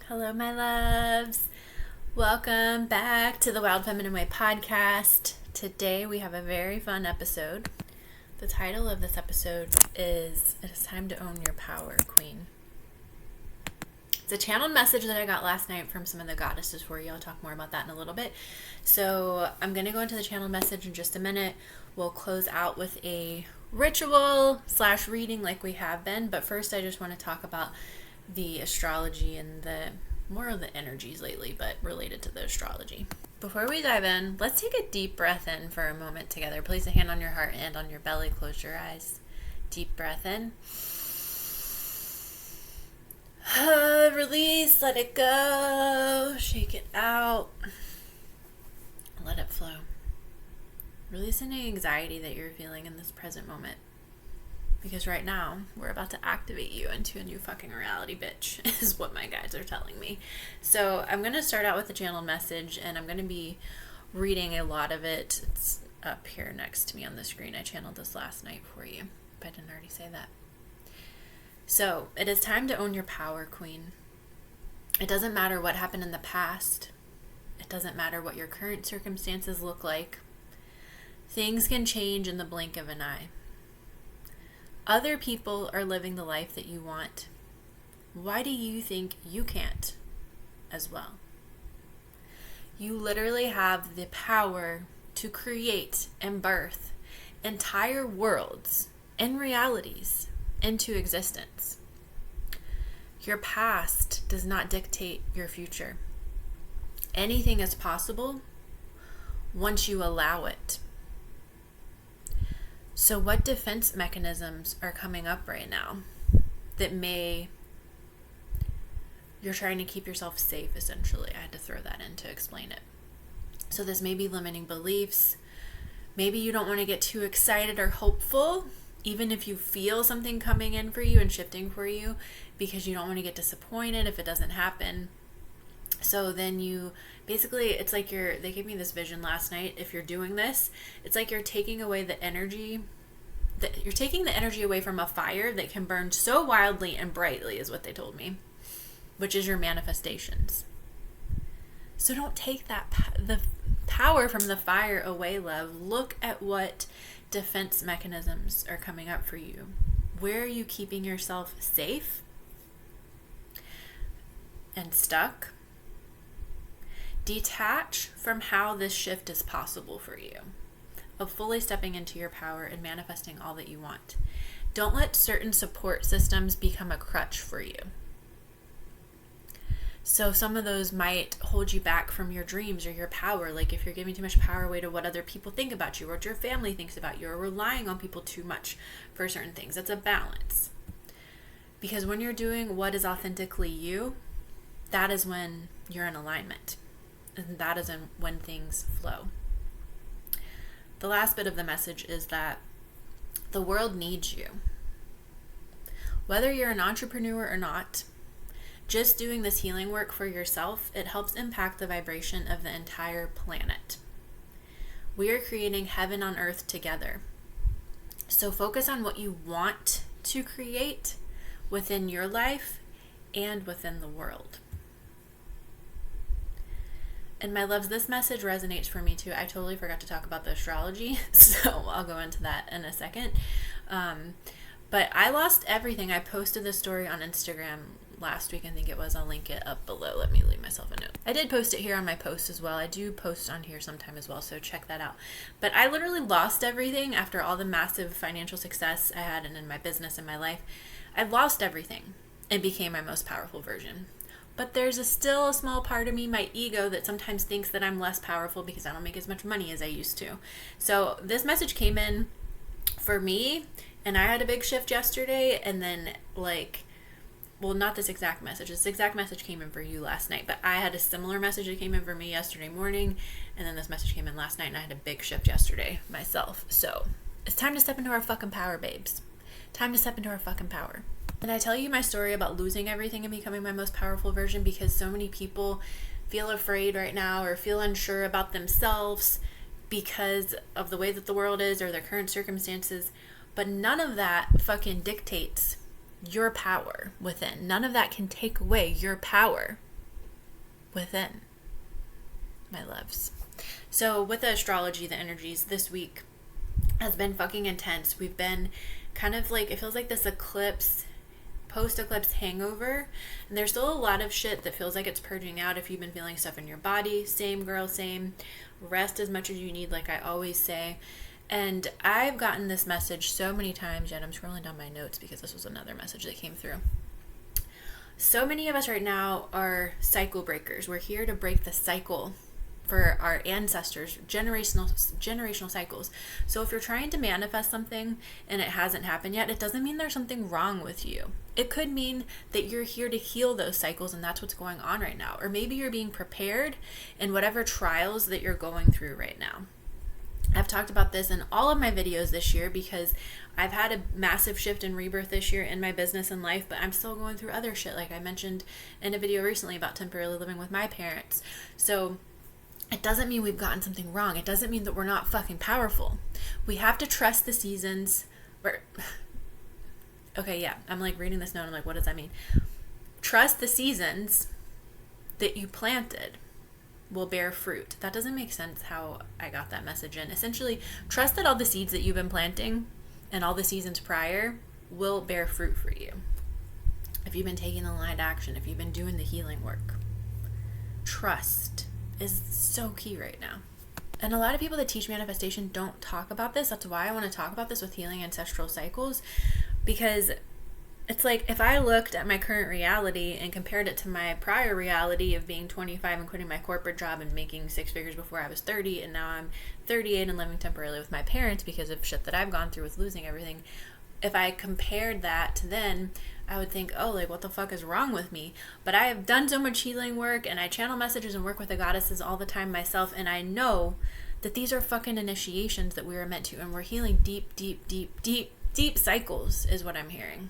Hello, my loves. Welcome back to the Wild Feminine Way podcast. Today we have a very fun episode. The title of this episode is It is Time to Own Your Power, Queen. It's a channeled message that I got last night from some of the goddesses for you. I'll talk more about that in a little bit. So I'm going to go into the channeled message in just a minute. We'll close out with a ritual / reading like we have been. But first I just want to talk about the astrology and the more of the energies lately, but related to the astrology. Before we dive in, let's take a deep breath in for a moment together. Place a hand on your heart and on your belly. Close your eyes. Deep breath in. Release, let it go. Shake it out. Let it flow. Release any anxiety that you're feeling in this present moment. Because right now, we're about to activate you into a new fucking reality, bitch, is what my guides are telling me. So I'm going to start out with the channeled message, and I'm going to be reading a lot of it. It's up here next to me on the screen. I channeled this last night for you, if I didn't already say that. So, it is time to own your power, Queen. It doesn't matter what happened in the past. It doesn't matter what your current circumstances look like. Things can change in the blink of an eye. Other people are living the life that you want. Why do you think you can't as well? You literally have the power to create and birth entire worlds and realities into existence. Your past does not dictate your future. Anything is possible once you allow it. So what defense mechanisms are coming up right now that you're trying to keep yourself safe, essentially? I had to throw that in to explain it. So this may be limiting beliefs. Maybe you don't want to get too excited or hopeful, even if you feel something coming in for you and shifting for you, because you don't want to get disappointed if it doesn't happen. So then it's like they gave me this vision last night. If you're doing this, it's like you're taking away the energy, you're taking the energy away from a fire that can burn so wildly and brightly, is what they told me, which is your manifestations. So don't take the power from the fire away, love. Look at what defense mechanisms are coming up for you. Where are you keeping yourself safe and stuck? Detach from how this shift is possible for you, of fully stepping into your power and manifesting all that you want. Don't let certain support systems become a crutch for you. So some of those might hold you back from your dreams or your power, like if you're giving too much power away to what other people think about you or what your family thinks about you, or relying on people too much for certain things. That's a balance. Because when you're doing what is authentically you, that is when you're in alignment. And that is when things flow. The last bit of the message is that the world needs you. Whether you're an entrepreneur or not, just doing this healing work for yourself, it helps impact the vibration of the entire planet. We are creating heaven on earth together. So focus on what you want to create within your life and within the world. And my loves, this message resonates for me too. I totally forgot to talk about the astrology, so I'll go into that in a second. But I lost everything. I posted this story on Instagram last week, I think it was. I'll link it up below. Let me leave myself a note. I did post it here on my post as well. I do post on here sometime as well, so check that out. But I literally lost everything after all the massive financial success I had and in my business and my life. I lost everything and became my most powerful version. But there's still a small part of me, my ego, that sometimes thinks that I'm less powerful because I don't make as much money as I used to. So this message came in for me, and I had a big shift yesterday, and then not this exact message. This exact message came in for you last night, but I had a similar message that came in for me yesterday morning, and then this message came in last night, and I had a big shift yesterday myself. So it's time to step into our fucking power, babes. Time to step into our fucking power. And I tell you my story about losing everything and becoming my most powerful version because so many people feel afraid right now or feel unsure about themselves because of the way that the world is or their current circumstances. But none of that fucking dictates your power within. None of that can take away your power. within, my loves. So with the astrology, the energies this week has been fucking intense. We've been kind of like, it feels like this eclipse, post-eclipse hangover, and there's still a lot of shit that feels like it's purging out. If you've been feeling stuff in your body, same girl, same. Rest as much as you need, like I always say. And I've gotten this message so many times, yet I'm scrolling down my notes because this was another message that came through. So many of us right now are cycle breakers. We're here to break the cycle for our ancestors, generational cycles. So if you're trying to manifest something and it hasn't happened yet, it doesn't mean there's something wrong with you. It could mean that you're here to heal those cycles, and that's what's going on right now. Or maybe you're being prepared in whatever trials that you're going through right now. I've talked about this in all of my videos this year because I've had a massive shift in rebirth this year in my business and life, but I'm still going through other shit, like I mentioned in a video recently about temporarily living with my parents. So it doesn't mean we've gotten something wrong. It doesn't mean that we're not fucking powerful. We have to trust the seasons. Okay, yeah, I'm like reading this note, I'm like, what does that mean? Trust the seasons that you planted will bear fruit. That doesn't make sense how I got that message in. Essentially, trust that all the seeds that you've been planting and all the seasons prior will bear fruit for you. If you've been taking the aligned action, if you've been doing the healing work, trust is so key right now. And a lot of people that teach manifestation don't talk about this. That's why I want to talk about this with healing ancestral cycles, because it's like if I looked at my current reality and compared it to my prior reality of being 25 and quitting my corporate job and making six figures before I was 30, and now I'm 38 and living temporarily with my parents because of shit that I've gone through with losing everything. If I compared that to then, I would think, oh, like, what the fuck is wrong with me? But I have done so much healing work, and I channel messages and work with the goddesses all the time myself, and I know that these are fucking initiations that we were meant to, and we're healing deep cycles is what I'm hearing.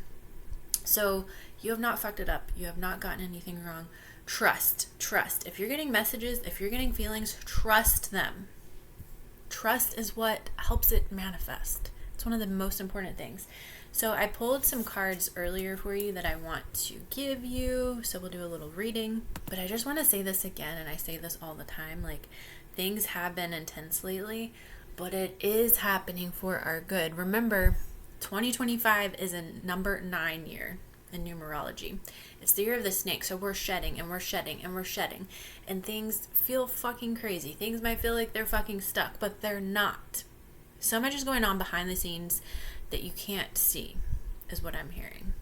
So you have not fucked it up. You have not gotten anything wrong. Trust. If you're getting messages, if you're getting feelings, trust them. Trust is what helps it manifest. It's one of the most important things. So I pulled some cards earlier for you that I want to give you. So we'll do a little reading. But I just want to say this again, and I say this all the time. Like, things have been intense lately, but it is happening for our good. Remember, 2025 is a number 9 year in numerology. It's the year of the snake. So we're shedding and we're shedding and we're shedding. And things feel fucking crazy. Things might feel like they're fucking stuck, but they're not. So much is going on behind the scenes that you can't see, is what I'm hearing.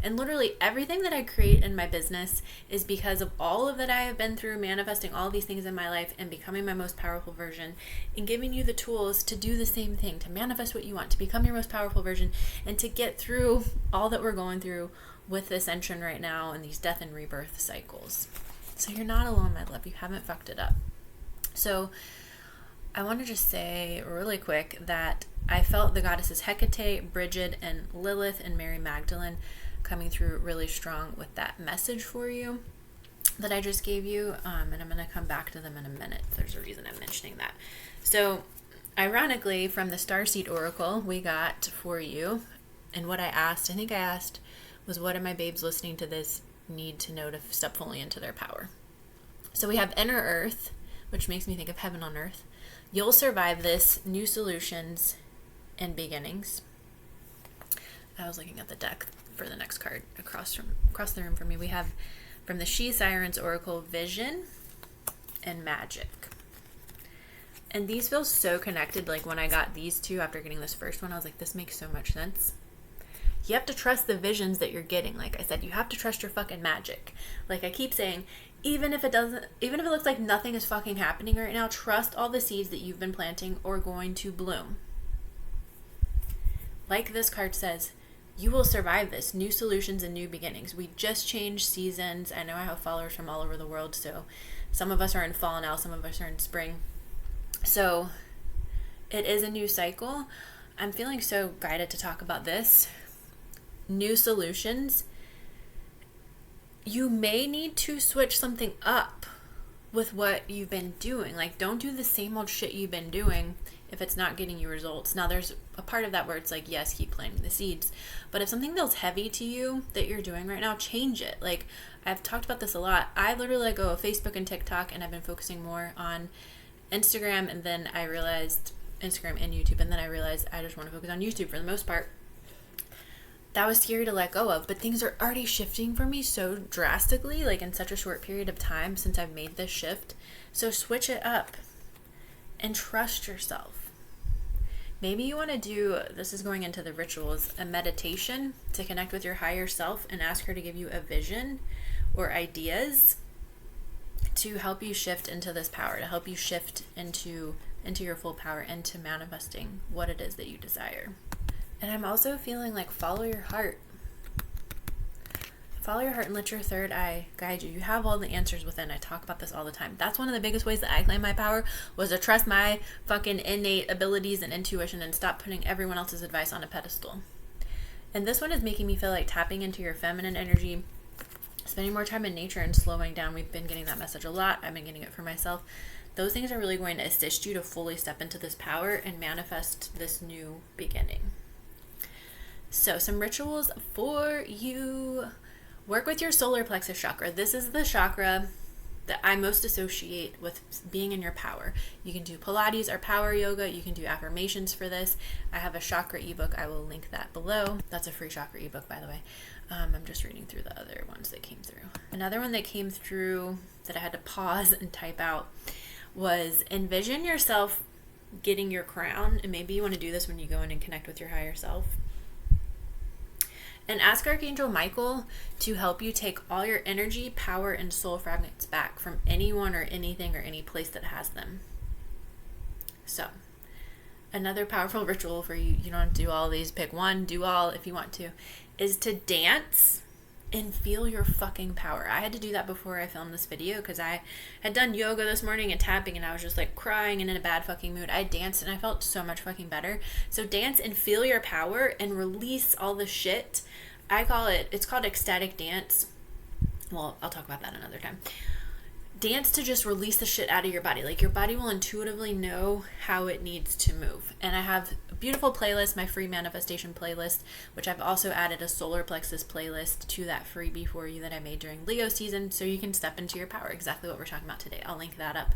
And literally everything that I create in my business is because of all of that I have been through, manifesting all these things in my life and becoming my most powerful version, and giving you the tools to do the same thing, to manifest what you want, to become your most powerful version, and to get through all that we're going through with ascension right now and these death and rebirth cycles. So you're not alone, my love. You haven't fucked it up. So I want to just say really quick that I felt the goddesses Hecate, Bridget, and Lilith and Mary Magdalene coming through really strong with that message for you that I just gave you. And I'm going to come back to them in a minute. There's a reason I'm mentioning that. So ironically, from the Starseed Oracle, we got for you, and what I think I asked was, what do my babes listening to this need to know to step fully into their power? So we have Inner Earth, which makes me think of heaven on earth. You'll survive this. New solutions and beginnings. I was looking at the deck for the next card across the room from me. We have from the She Sirens Oracle, Vision and Magic. And these feel so connected. Like when I got these two after getting this first one, I was like, this makes so much sense. You have to trust the visions that you're getting. Like I said, you have to trust your fucking magic. Like I keep saying, even if it looks like nothing is fucking happening right now, trust all the seeds that you've been planting are going to bloom. Like this card says, you will survive this. New solutions and new beginnings. We just changed seasons. I know I have followers from all over the world, so some of us are in fall now, some of us are in spring. So it is a new cycle. I'm feeling so guided to talk about this. New solutions. You may need to switch something up with what you've been doing. Like, don't do the same old shit you've been doing if it's not getting you results. Now, there's a part of that where it's like, yes, keep planting the seeds. But if something feels heavy to you that you're doing right now, change it. Like, I've talked about this a lot. I literally let go of Facebook and TikTok, and I've been focusing more on Instagram, and then I realized Instagram and YouTube, and then I realized I just want to focus on YouTube for the most part. That was scary to let go of, but things are already shifting for me so drastically, like in such a short period of time since I've made this shift. So switch it up and trust yourself. Maybe you want to do, this is going into the rituals, a meditation to connect with your higher self and ask her to give you a vision or ideas to help you shift into this power, to help you shift into your full power, into manifesting what it is that you desire. And I'm also feeling like follow your heart. Follow your heart and let your third eye guide you. You have all the answers within. I talk about this all the time. That's one of the biggest ways that I claim my power, was to trust my fucking innate abilities and intuition and stop putting everyone else's advice on a pedestal. And this one is making me feel like tapping into your feminine energy, spending more time in nature and slowing down. We've been getting that message a lot. I've been getting it for myself. Those things are really going to assist you to fully step into this power and manifest this new beginning. So some rituals for you. Work with your solar plexus chakra. This is the chakra that I most associate with being in your power. You can do Pilates or power yoga. You can do affirmations for this. I have a chakra ebook. I will link that below. That's a free chakra ebook, by the way. I'm just reading through the other ones that came through. Another one that came through that I had to pause and type out was envision yourself getting your crown. And maybe you want to do this when you go in and connect with your higher self. And ask Archangel Michael to help you take all your energy, power, and soul fragments back from anyone or anything or any place that has them. So, another powerful ritual for you, you don't have to do all these, pick one, do all if you want to, is to dance and feel your fucking power. I had to do that before I filmed this video because I had done yoga this morning and tapping, and I was just like crying and in a bad fucking mood. I danced and I felt so much fucking better. So dance and feel your power and release all the shit. It's called ecstatic dance. Well, I'll talk about that another time. Dance to just release the shit out of your body. Like, your body will intuitively know how it needs to move. And I have a beautiful playlist, my free manifestation playlist, which I've also added a solar plexus playlist to that freebie for you that I made during Leo season, so you can step into your power, exactly what we're talking about today. I'll link that up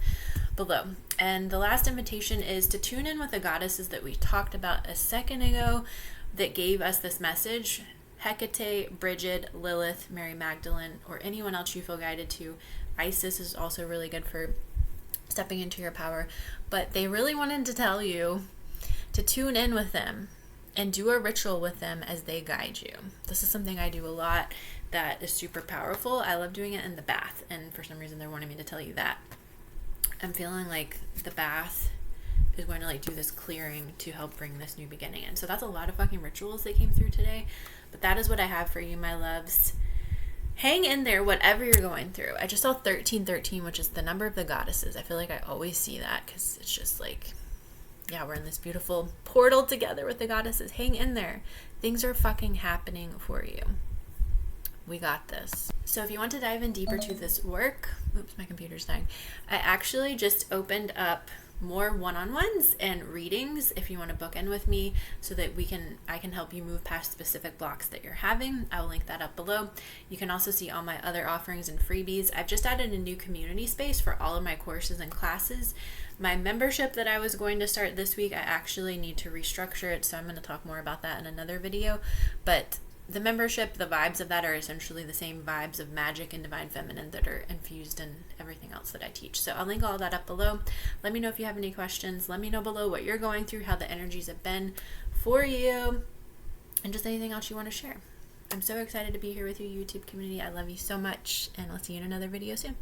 below. And the last invitation is to tune in with the goddesses that we talked about a second ago that gave us this message. Hecate, Bridget, Lilith, Mary Magdalene, or anyone else you feel guided to. Isis is also really good for stepping into your power. But they really wanted to tell you to tune in with them and do a ritual with them as they guide you. This is something I do a lot that is super powerful. I love doing it in the bath, and for some reason they're wanting me to tell you that. I'm feeling like the bath is going to like do this clearing to help bring this new beginning in. So that's a lot of fucking rituals that came through today. But that is what I have for you, my loves. Hang in there, whatever you're going through. I just saw 1313, which is the number of the goddesses. I feel like I always see that because it's just like, yeah, we're in this beautiful portal together with the goddesses. Hang in there. Things are fucking happening for you. We got this. So if you want to dive in deeper to this work, oops, my computer's dying. I actually just opened up more one-on-ones and readings if you want to book in with me so that I can help you move past specific blocks that you're having. I will link that up below. You can also see all my other offerings and freebies. I've just added a new community space for all of my courses and classes. My membership that I was going to start this week, I actually need to restructure it, so I'm going to talk more about that in another video. But the membership, the vibes of that are essentially the same vibes of magic and divine feminine that are infused in everything else that I teach. So I'll link all that up below. Let me know if you have any questions. Let me know below what you're going through, how the energies have been for you, and just anything else you want to share. I'm so excited to be here with you, YouTube community. I love you so much, and I'll see you in another video soon.